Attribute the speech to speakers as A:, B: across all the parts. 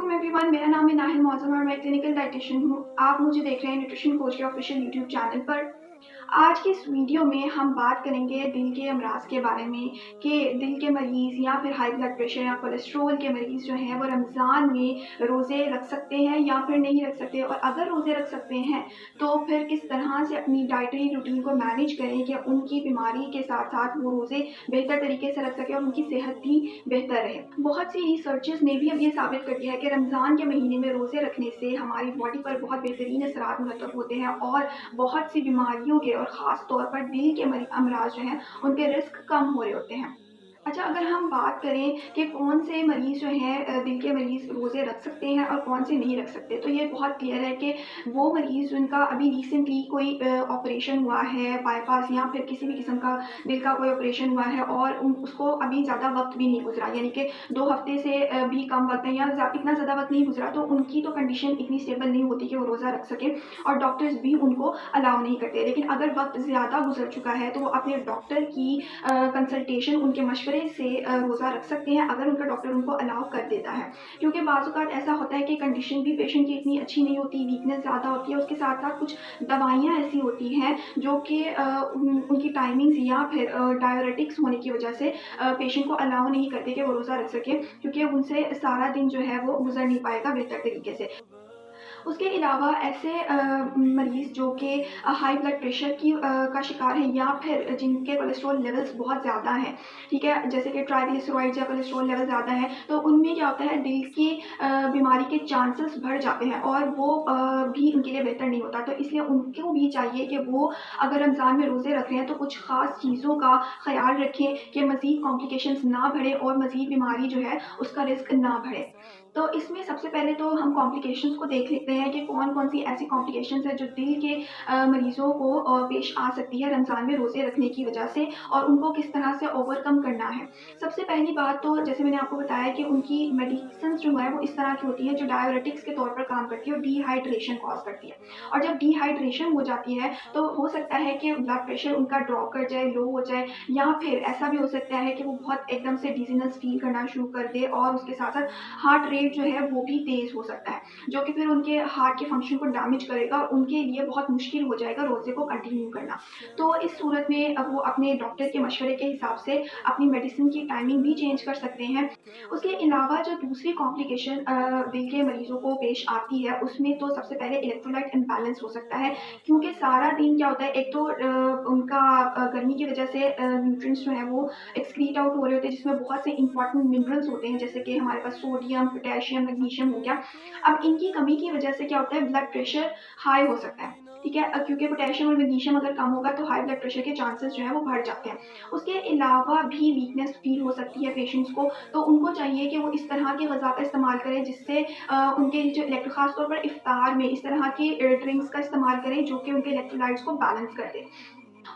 A: अस्सलाम एवरीवन, मेरा नाम है नाहिल मौसम और मैं क्लिनिकल डाइटिशियन हूँ। आप मुझे देख रहे हैं न्यूट्रिशन कोच के ऑफिशियल यूट्यूब चैनल पर। आज की इस वीडियो में हम बात करेंगे दिल के अमराज के बारे में कि दिल के मरीज़ या फिर हाई ब्लड प्रेशर या कोलेस्ट्रॉल के मरीज़ जो हैं वो रमज़ान में रोज़े रख सकते हैं या फिर नहीं रख सकते, और अगर रोज़े रख सकते हैं तो फिर किस तरह से अपनी डाइटरी रूटीन को मैनेज करें कि उनकी बीमारी के साथ-साथ वो रोज़े बेहतर तरीके से रख सकें और उनकी सेहत भी बेहतर रहे। बहुत सी रिसर्चेज़ ने भी अब ये साबित कर दिया है कि रमज़ान के महीने में रोज़े रखने से हमारी बॉडी पर बहुत बेहतरीन असरात मुरतब होते हैं और बहुत सी बीमारियों के और ख़ास तौर पर दिल के अमराज जो हैं उनके रिस्क कम हो रहे होते हैं। अच्छा, अगर हम बात करें कि कौन से मरीज़ जो हैं दिल के मरीज़ रोज़े रख सकते हैं और कौन से नहीं रख सकते, तो ये बहुत क्लियर है कि वो मरीज़ जिनका अभी रिसेंटली कोई ऑपरेशन हुआ है, बाईपास या फिर किसी भी किस्म का दिल का कोई ऑपरेशन हुआ है और उसको अभी ज़्यादा वक्त भी नहीं गुजरा, यानी कि 2 हफ्ते से भी कम वक्त है या इतना ज़्यादा वक्त नहीं गुजरा, तो उनकी तो कंडीशन इतनी स्टेबल नहीं होती कि वो रोज़ा रख सकें और डॉक्टर्स भी उनको अलाउ नहीं करते। लेकिन अगर वक्त ज़्यादा गुजर चुका है तो वो अपने डॉक्टर की कंसल्टेशन, उनके मशवरे से रोज़ा रख सकते हैं अगर उनका डॉक्टर उनको अलाउ कर देता है। क्योंकि बाज़ औक़ात ऐसा होता है कि कंडीशन भी पेशेंट की इतनी अच्छी नहीं होती, वीकनेस ज़्यादा होती है, उसके साथ-साथ कुछ दवाइयाँ ऐसी होती हैं जो कि उनकी टाइमिंग्स या फिर डाययूरेटिक्स होने की वजह से पेशेंट को अलाउ नहीं करते कि वो रोज़ा रख सकें, क्योंकि उनसे सारा दिन जो है वो गुज़र नहीं पाएगा बेहतर तरीके से। उसके अलावा ऐसे मरीज़ जो कि हाई ब्लड प्रेशर का शिकार हैं या फिर जिनके कोलेस्ट्रॉल लेवल्स बहुत ज़्यादा हैं, ठीक है? जैसे कि ट्राइग्लिसराइड्स या कोलेस्ट्रॉल लेवल ज़्यादा है, तो उनमें क्या होता है, दिल की बीमारी के चांसेस बढ़ जाते हैं और वो भी उनके लिए बेहतर नहीं होता। तो इसलिए उनको भी चाहिए कि वो अगर रमज़ान में रोज़े रख रहे हैं तो कुछ ख़ास चीज़ों का ख़्याल रखें कि मज़ीद कॉम्प्लिकेशंस ना बढ़े और मज़ीद बीमारी जो है उसका रिस्क ना बढ़े। तो इसमें सबसे पहले तो हम कॉम्प्लिकेशंस को देख लेते हैं कि कौन-कौन सी ऐसी कॉम्प्लिकेशंस हैं जो दिल के मरीज़ों को पेश आ सकती है रमज़ान में रोज़े रखने की वजह से और उनको किस तरह से ओवरकम करना है। सबसे पहली बात तो जैसे मैंने आपको बताया कि उनकी मेडिसिन्स जो है वो इस तरह की होती हैं जो डाययूरेटिक्स के तौर पर काम करती है और डिहाइड्रेशन कॉज़ करती है। और जब डिहाइड्रेशन हो जाती है तो हो सकता है कि ब्लड प्रेशर उनका ड्रॉप कर जाए, लो हो जाए, या फिर ऐसा भी हो सकता है कि वो बहुत एकदम से डिज़ीनेस फ़ील करना शुरू कर दे और उसके साथ-साथ हार्ट रेट जो है वो भी तेज़ हो सकता है, जो कि फिर उनके हार्ट के फंक्शन को डैमेज करेगा और उनके लिए बहुत मुश्किल हो जाएगा रोज़े को कंटिन्यू करना। तो इस सूरत में अब वो अपने डॉक्टर के मशवरे के हिसाब से अपनी मेडिसिन की टाइमिंग भी चेंज कर सकते हैं। उसके अलावा जो दूसरी कॉम्प्लिकेशन दिल के मरीज़ों को पेश आती है, उसमें तो सबसे पहले इलेक्ट्रोलाइट इम्बैलेंस हो सकता है, क्योंकि सारा दिन क्या होता है, एक तो उनका गर्मी की वजह से न्यूट्रिएंट्स जो हैं वो एक्सक्रीट आउट हो रहे होते हैं, जिसमें बहुत से इंपॉर्टेंट मिनरल्स होते हैं, जैसे कि हमारे पास सोडियम, पोटेशियम, मैग्नीशियम हो गया। अब इनकी कमी की वजह से क्या होता है, ब्लड प्रेशर हाई हो सकता है, ठीक है? क्योंकि पोटेशियम और मैग्नीशियम अगर कम होगा तो हाई ब्लड प्रेशर के चांसेस जो हैं वो बढ़ जाते हैं। उसके अलावा भी वीकनेस फ़ील हो सकती है पेशेंट्स को, तो उनको चाहिए कि वो इस तरह की ग़िज़ा का इस्तेमाल करें जिससे उनके जो ख़ास तौर पर इफ्तार में इस तरह की ड्रिंक्स का इस्तेमाल करें जो कि उनके इलेक्ट्रोलाइट्स को बैलेंस कर दे।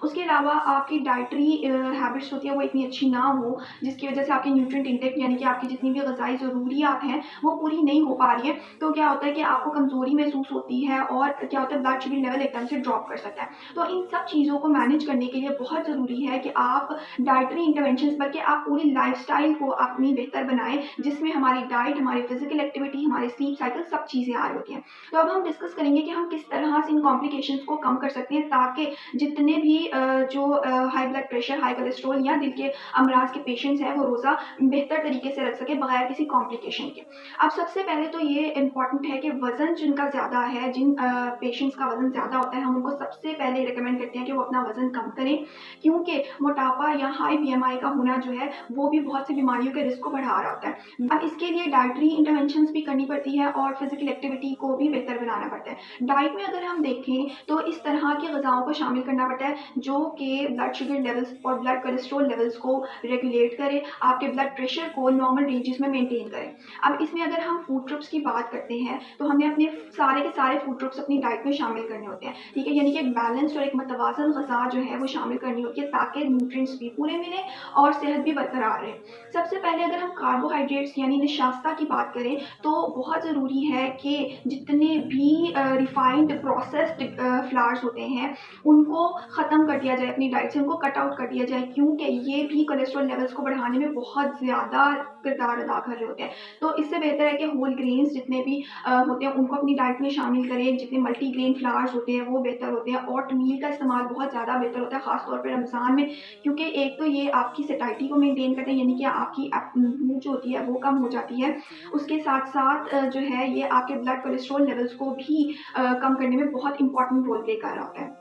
A: उसके अलावा आपकी डाइटरी हैबिट्स होती है वो इतनी अच्छी ना हो, जिसकी वजह से आपकी न्यूट्रिएंट इनटेक यानी कि आपकी जितनी भी ग़िज़ाई ज़रूरियात हैं वो पूरी नहीं हो पा रही है, तो क्या होता है कि आपको कमज़ोरी महसूस होती है और क्या होता है, ब्लड शुगर लेवल एकदम से ड्रॉप कर सकता है। तो इन सब चीज़ों को मैनेज करने के लिए बहुत ज़रूरी है कि आप डाइटरी इंटरवेंशंस, बल्कि आप पूरी लाइफ़स्टाइल को अपनी बेहतर बनाएँ, जिसमें हमारी डाइट, हमारी फ़िज़िकल एक्टिविटी, हमारे स्लीप साइकिल सब चीज़ें आ रही होती हैं। तो अब हम डिस्कस करेंगे कि हम किस तरह से इन कॉम्प्लिकेशंस को कम कर सकते हैं ताकि जितने भी जो high blood pressure, high cholesterol या दिल के अमराज के पेशेंट्स हैं वो रोज़ा बेहतर तरीके से रख सकें बगैर किसी कॉम्प्लिकेशन के। अब सबसे पहले तो ये इम्पॉर्टेंट है कि वज़न जिनका ज़्यादा है, जिन पेशेंट्स का वज़न ज़्यादा होता है, हम उनको सबसे पहले रिकमेंड करते हैं कि वो अपना वज़न कम करें, क्योंकि मोटापा या हाई बीएमआई का होना जो है वो भी बहुत सी बीमारियों के रिस्क को बढ़ा रहा होता है। अब इसके लिए डाइटरी इंटरवेंशंस भी करनी पड़ती है और फिज़िकल एक्टिविटी को भी बेहतर बनाना पड़ता है। डाइट में अगर हम देखें तो इस तरह की ग़िज़ाओं को शामिल करना पड़ता है जो कि ब्लड शुगर लेवल्स और ब्लड कोलेस्ट्रॉल लेवल्स को रेगुलेट करें, आपके ब्लड प्रेशर को नॉर्मल रेंजेस में मेंटेन करें। अब इसमें अगर हम फूड ग्रुप्स की बात करते हैं तो हमें अपने सारे के सारे फूड ग्रुप्स अपनी डाइट में शामिल करने होते हैं, ठीक है? यानी कि एक बैलेंस्ड और एक मुतवाज़न ग़िज़ा जो है वो शामिल करनी होती है ताकि न्यूट्रिएंट्स भी पूरे मिलें और सेहत भी बरकरार रहे। सबसे पहले अगर हम कार्बोहाइड्रेट्स यानी निशास्ता की बात करें तो बहुत ज़रूरी है कि जितने भी रिफाइंड प्रोसेस्ड फ्लावर्स होते हैं उनको ख़त्म ख़त्म कर दिया जाए अपनी डाइट से, उनको कट आउट कर दिया जाए, क्योंकि ये भी कोलेस्ट्रॉल लेवल्स को बढ़ाने में बहुत ज़्यादा किरदार अदा कर रहे होते हैं। तो इससे बेहतर है कि होल ग्रेन्स जितने भी होते हैं उनको अपनी डाइट में शामिल करें। जितने मल्टीग्रेन फ्लावर्स होते हैं वो बेहतर होते हैं। ओट मील का इस्तेमाल बहुत ज़्यादा बेहतर होता है, ख़ास तौर पे रमज़ान में, क्योंकि एक तो ये आपकी सैटिस्फैक्टी को मेंटेन करते हैं, यानी कि आपकी भूख जो होती है वो कम हो जाती है। उसके साथ-साथ जो है ये आपके ब्लड कोलेस्ट्रॉल लेवल्स को भी कम करने में बहुत इम्पोर्टेंट रोल प्ले कर रहा होता है।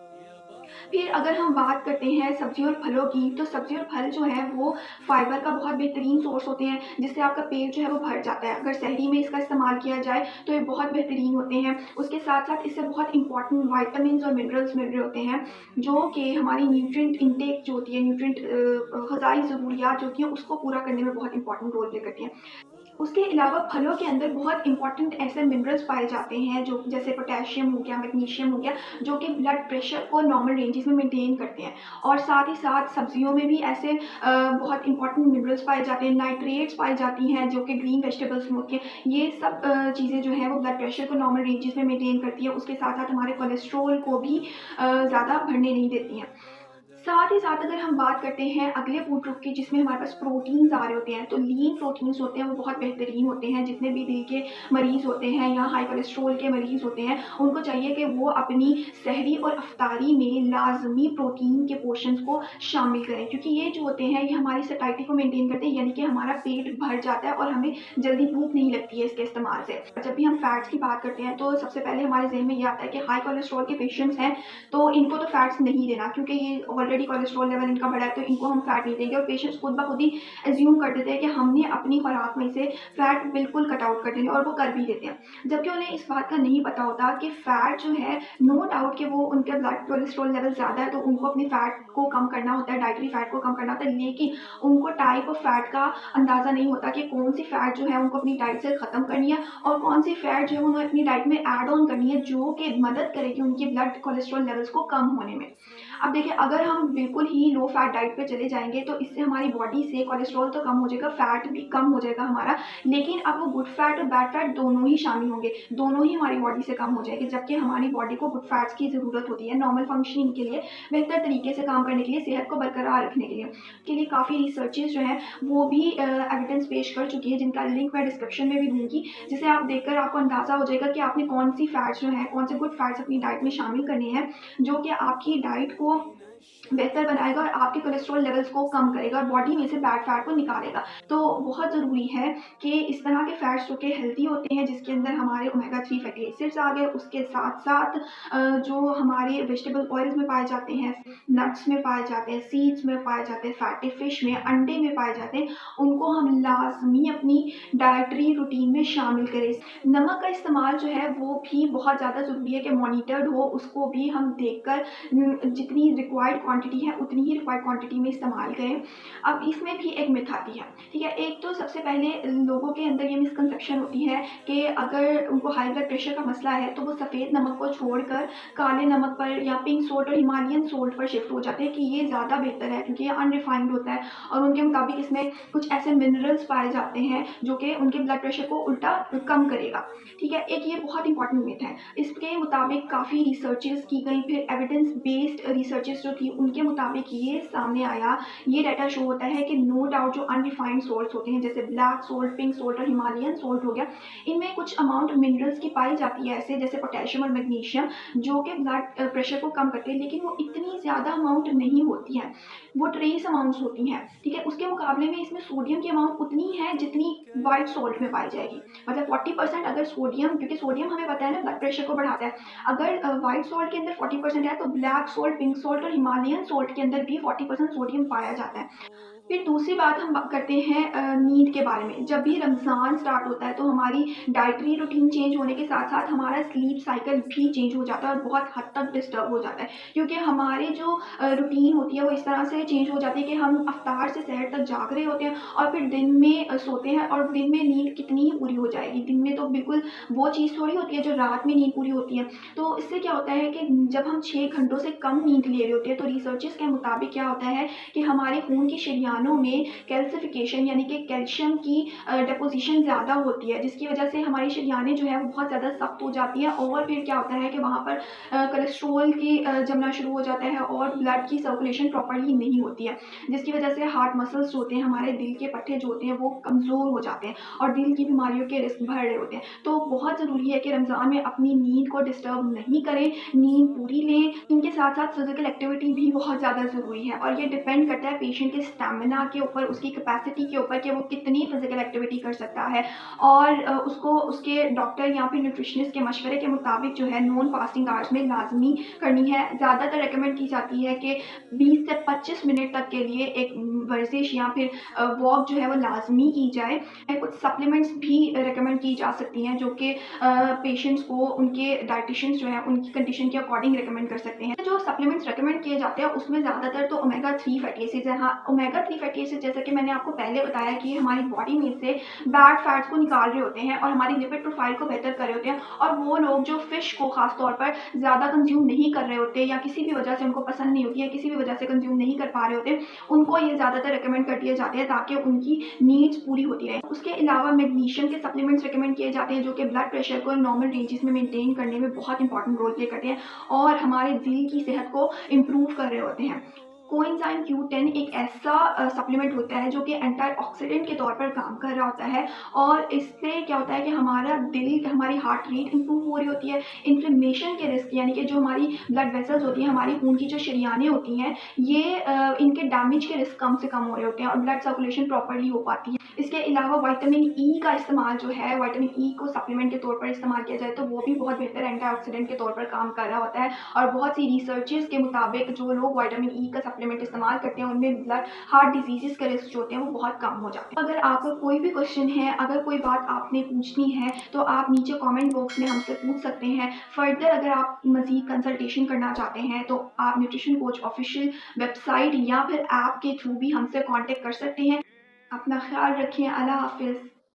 A: फिर अगर हम बात करते हैं सब्ज़ी और फलों की, तो सब्ज़ी और फल जो है वो फाइबर का बहुत बेहतरीन सोर्स होते हैं, जिससे आपका पेट जो है वो भर जाता है। अगर सहरी में इसका इस्तेमाल किया जाए तो ये बहुत बेहतरीन होते हैं। उसके साथ-साथ इससे बहुत इम्पोर्टेंट विटामिन्स और मिनरल्स मिल रहे होते हैं, जो कि हमारी न्यूट्रिएंट इनटेक जो होती है, न्यूट्रिएंट ग़िज़ाई ज़रूरियात जो होती हैं उसको पूरा करने में बहुत इम्पोर्टेंट रोल प्ले करती हैं। उसके अलावा फलों के अंदर बहुत इम्पोर्टेंट ऐसे मिनरल्स पाए जाते हैं जो जैसे पोटेशियम हो गया, मैग्नीशियम हो गया, जो कि ब्लड प्रेशर को नॉर्मल रेंजेस में मेंटेन करते हैं। और साथ ही साथ सब्जियों में भी ऐसे बहुत इम्पोर्टेंट मिनरल्स पाए जाते हैं, नाइट्रेट्स पाई जाती हैं जो कि ग्रीन वेजिटेबल्स में होती हैं। ये सब चीज़ें जो हैं वो ब्लड प्रेशर को नॉर्मल रेंजेस में मेंटेन करती है। उसके साथ-साथ हमारे कोलेस्ट्रॉल को भी ज़्यादा बढ़ने नहीं देती हैं। साथ ही साथ अगर हम बात करते हैं अगले फूड ग्रुप की, जिसमें हमारे पास प्रोटीन्स आ रहे होते हैं, तो लीन प्रोटीन्स होते हैं वो बहुत बेहतरीन होते हैं। जितने भी दिल के मरीज़ होते हैं या हाई कोलेस्ट्रॉल के मरीज़ होते हैं, उनको चाहिए कि वो अपनी सहरी और अफ्तारी में लाज़मी प्रोटीन के पोर्शंस को शामिल करें, क्योंकि ये जो होते हैं ये हमारी सैटिस्फैक्टी को मेंटेन करते हैं, यानी कि हमारा पेट भर जाता है और हमें जल्दी भूख नहीं लगती है इसके इस्तेमाल से। जब भी हम फैट्स की बात करते हैं तो सबसे पहले हमारे ज़हन में ये आता है कि हाई कोलेस्ट्रॉल के पेशेंट्स हैं तो इनको तो फैट्स नहीं देना, क्योंकि ये ऑलरेडी कोलेस्ट्रॉल लेवल इनका बढ़ा है तो इनको हम फैट नहीं देंगे। और पेशेंट्स खुद ब खुद ही एज्यूम कर देते हैं कि हमने अपनी खुराक में से फैट बिल्कुल कट आउट कर देनी, और वो कर भी देते हैं। जबकि उन्हें इस बात का नहीं पता होता कि फैट जो है, नो डाउट कि वो उनके ब्लड कोलेस्ट्रॉल लेवल ज़्यादा है तो उनको अपनी फैट को कम करना होता है, डाइटरी फैट को कम करना होता है, लेकिन उनको टाइप ऑफ फैट का अंदाज़ा नहीं होता कि कौन सी फैट जो है उनको अपनी डाइट से ख़त्म करनी है और कौन सी फैट जो है उन्हें अपनी डाइट में ऐड ऑन करनी है, जो कि मदद करेगी उनकी ब्लड कोलेस्ट्रॉल लेवल्स को कम होने में। अब देखिए, अगर हम बिल्कुल ही लो फैट डाइट पे चले जाएँगे तो इससे हमारी बॉडी से कोलेस्ट्रॉल तो कम हो जाएगा, फैट भी कम हो जाएगा हमारा, लेकिन अब वो गुड फैट और बैड फैट दोनों ही शामिल होंगे, दोनों ही हमारी बॉडी से कम हो जाएगी। जबकि हमारी बॉडी को गुड फैट्स की ज़रूरत होती है नॉर्मल फंक्शनिंग के लिए, बेहतर तरीके से काम करने के लिए, सेहत को बरकरार रखने के लिए। के लिए काफ़ी रिसर्चेज़ जो हैं वो भी एविडेंस पेश कर चुकी है, जिनका लिंक मैं डिस्क्रिप्शन में भी दूँगी, जिसे आप देखकर आपको अंदाज़ा हो जाएगा कि आपने कौन-सी फैट्स जो हैं, कौन से गुड फैट्स अपनी डाइट में शामिल करने हैं, जो कि आपकी डाइट को बेहतर बनाएगा और आपके कोलेस्ट्रॉल लेवल्स को कम करेगा और बॉडी में से बैड फैट को निकालेगा। तो बहुत ज़रूरी है कि इस तरह के फैट्स जो कि हेल्दी होते हैं, जिसके अंदर हमारे ओमेगा 3 फैटी एसिड्स आ गए, उसके साथ-साथ जो हमारे वेजिटेबल ऑयल्स में पाए जाते हैं, नट्स में पाए जाते हैं, सीड्स में पाए जाते हैं, फैटी फिश में, अंडे में पाए जाते हैं, उनको हम लाज़मी अपनी डाइटरी रूटीन में शामिल करें। नमक का इस्तेमाल जो है वो भी बहुत ज़्यादा ज़रूरी है कि मॉनिटर्ड हो, उसको भी हम देखकर जितनी रिक्वायर्ड क्वांटिटी है उतनी ही रिक्वायर्ड क्वांटिटी में इस्तेमाल करें। अब इसमें भी एक मिथ आती है, ठीक है? एक तो सबसे पहले लोगों के अंदर ये मिसकंसेप्शन होती है कि अगर उनको हाई ब्लड प्रेशर का मसला है तो वो सफ़ेद नमक को छोड़कर काले नमक पर या पिंक सॉल्ट और हिमालयन सॉल्ट पर शिफ्ट हो जाते हैं कि ये ज़्यादा बेहतर है, क्योंकि ये अनरिफाइंड होता है और उनके मुताबिक इसमें कुछ ऐसे मिनरल्स पाए जाते हैं जो कि उनके ब्लड प्रेशर को उल्टा कम करेगा, ठीक है? एक ये बहुत इंपॉर्टेंट मिथ है। इसके मुताबिक काफ़ी रिसर्चेज़ की गई, फिर एविडेंस बेस्ड रिसर्चेज़ जो थी उनके मुताबिक ये सामने आया, ये डाटा शो होता है कि नो डाउट जो अनरिफाइंड सॉल्ट्स होते हैं जैसे ब्लैक सॉल्ट, पिंक सॉल्ट और हिमालयन सॉल्ट हो गया, इनमें कुछ अमाउंट मिनरल्स की पाई जाती है ऐसे जैसे पोटेशियम और मैग्नीशियम, जो कि ब्लड प्रेशर को कम करते हैं, लेकिन वो इतनी ज़्यादा अमाउंट नहीं होती हैं, वो ट्रेस अमाउंट्स होती हैं, ठीक है? उसके मुकाबले में इसमें सोडियम की अमाउंट उतनी है जितनी व्हाइट सॉल्ट में पाई जाएगी। मतलब 40% अगर सोडियम, क्योंकि सोडियम हमें पता है ना ब्लड प्रेशर को बढ़ाता है, अगर व्हाइट सॉल्ट के अंदर 40% है तो ब्लैक सॉल्ट, पिंक सॉल्ट और हिमालयन सॉल्ट के अंदर भी 40% सोडियम पाया जाता है। फिर दूसरी बात हम करते हैं नींद के बारे में। जब भी रमज़ान स्टार्ट होता है तो हमारी डाइटरी रूटीन चेंज होने के साथ-साथ हमारा स्लीप साइकिल भी चेंज हो जाता है और बहुत हद तक डिस्टर्ब हो जाता है। क्योंकि हमारी जो रूटीन होती है वो इस तरह से चेंज हो जाती है कि हम इफ्तार से सहर तक जाग रहे होते हैं और फिर दिन में सोते हैं, और दिन में नींद कितनी ही पूरी हो जाएगी। दिन में तो बिल्कुल वो चीज़ थोड़ी होती है जो रात में नींद पूरी होती है। तो इससे क्या होता है कि जब हम 6 घंटों से कम नींद ले रहे होते हैं तो रिसर्चेज़ के मुताबिक क्या होता है कि हमारे खून की शरीयान शरियानों में कैल्सिफिकेशन यानी कि कैल्शियम की डिपोजिशन ज़्यादा होती है, जिसकी वजह से हमारी शरियानें जो है वो बहुत ज़्यादा सख्त हो जाती हैं और फिर क्या होता है कि वहाँ पर कोलेस्ट्रॉल की जमना शुरू हो जाता है और ब्लड की सर्कुलेशन प्रॉपर्ली नहीं होती है, जिसकी वजह से हार्ट मसल्स जो होते हैं, हमारे दिल के पट्टे जो होते हैं वो कमज़ोर हो जाते हैं और दिल की बीमारियों के रिस्क बढ़ रहे होते हैं। तो बहुत ज़रूरी है कि रमज़ान में अपनी नींद को डिस्टर्ब नहीं करें, नींद पूरी लें। इनके साथ-साथ फिज़िकल एक्टिविटी भी बहुत ज़्यादा ज़रूरी है और ये डिपेंड करता है पेशेंट के स्टैमिना के ऊपर, उसकी कैपेसिटी के ऊपर कि वो कितनी फिज़िकल एक्टिविटी कर सकता है और उसको उसके डॉक्टर या फिर न्यूट्रिशनिस्ट के मशवरे के मुताबिक जो है नॉन फास्टिंग आवर्स में लाज़मी करनी है। ज़्यादातर रिकमेंड की जाती है कि 20 से 25 मिनट तक के लिए एक वर्जिश या फिर वॉक जो है वो लाज़मी की जाए। कुछ सप्लीमेंट्स भी रिकमेंड की जा सकती हैं जो कि पेशेंट्स को उनके डायटिशियंस जो है उनकी कंडीशन के अकॉर्डिंग रिकमेंड कर सकते हैं। जो सप्लीमेंट्स रिकमेंड किए जाते हैं उसमें ज़्यादातर तो ओमेगा 3 फैटी एसिड्स है। हाँ, ओमेगा 3 फैटी एसिड जैसा कि मैंने आपको पहले बताया कि हमारी बॉडी में से बैड फैट्स को निकाल रहे होते हैं और हमारी लिपिड प्रोफाइल को बेहतर कर रहे होते हैं और वो लोग जो फ़िश को ख़ास तौर पर ज़्यादा कंज़्यूम नहीं कर रहे होते या किसी भी वजह से उनको पसंद नहीं होती है, किसी भी वजह से कंज़्यूम नहीं कर पा रहे होते, उनको ये ज़्यादातर रिकमेंड कर दिए जाते हैं ताकि उनकी नीड्स पूरी होती रहे। उसके अलावा मैग्नीशियम के सप्लीमेंट्स रिकमेंड किए जाते हैं जो कि ब्लड प्रेशर को नॉर्मल रेंजेस में मेंटेन करने में बहुत इंपॉर्टेंट रोल प्ले करते हैं और हमारे दिल की सेहत को इम्प्रूव कर रहे होते हैं। कोएंजाइम Q10 एक ऐसा सप्लीमेंट होता है जो कि एंटीऑक्सीडेंट के तौर पर काम कर रहा होता है और इससे क्या होता है कि हमारा दिल, हमारी हार्ट रेट इम्प्रूव हो रही होती है। इन्फ्लेमेशन के रिस्क यानी कि जो हमारी ब्लड वेसल्स होती हैं, हमारी खून की जो शरियानें होती हैं, ये इनके डैमेज के रिस्क कम से कम हो रहे होते हैं और ब्लड सर्कुलेशन प्रॉपर्ली हो पाती है। इसके अलावा विटामिन ई का इस्तेमाल जो है, विटामिन ई को सप्लीमेंट के तौर पर इस्तेमाल किया जाए तो वो भी बहुत बेहतर एंटीऑक्सीडेंट के तौर पर काम कर रहा होता है और बहुत सी रिसर्चेस के मुताबिक जो लोग विटामिन ई का सप्लीमेंट इस्तेमाल करते हैं उनमें ब्लड हार्ट डिजीजेस के रिस्क जो होते हैं वो बहुत कम हो जाते हैं। अगर आपका कोई भी क्वेश्चन है, अगर कोई बात आपने पूछनी है तो आप नीचे कमेंट बॉक्स में हमसे पूछ सकते हैं। फर्दर अगर आप मज़ीद कंसल्टेशन करना चाहते हैं तो आप न्यूट्रिशन कोच ऑफिशियल वेबसाइट या फिर ऐप के थ्रू भी हमसे कॉन्टेक्ट कर सकते हैं। अपना ख्याल रखें। अल्लाह हाफ़िज़।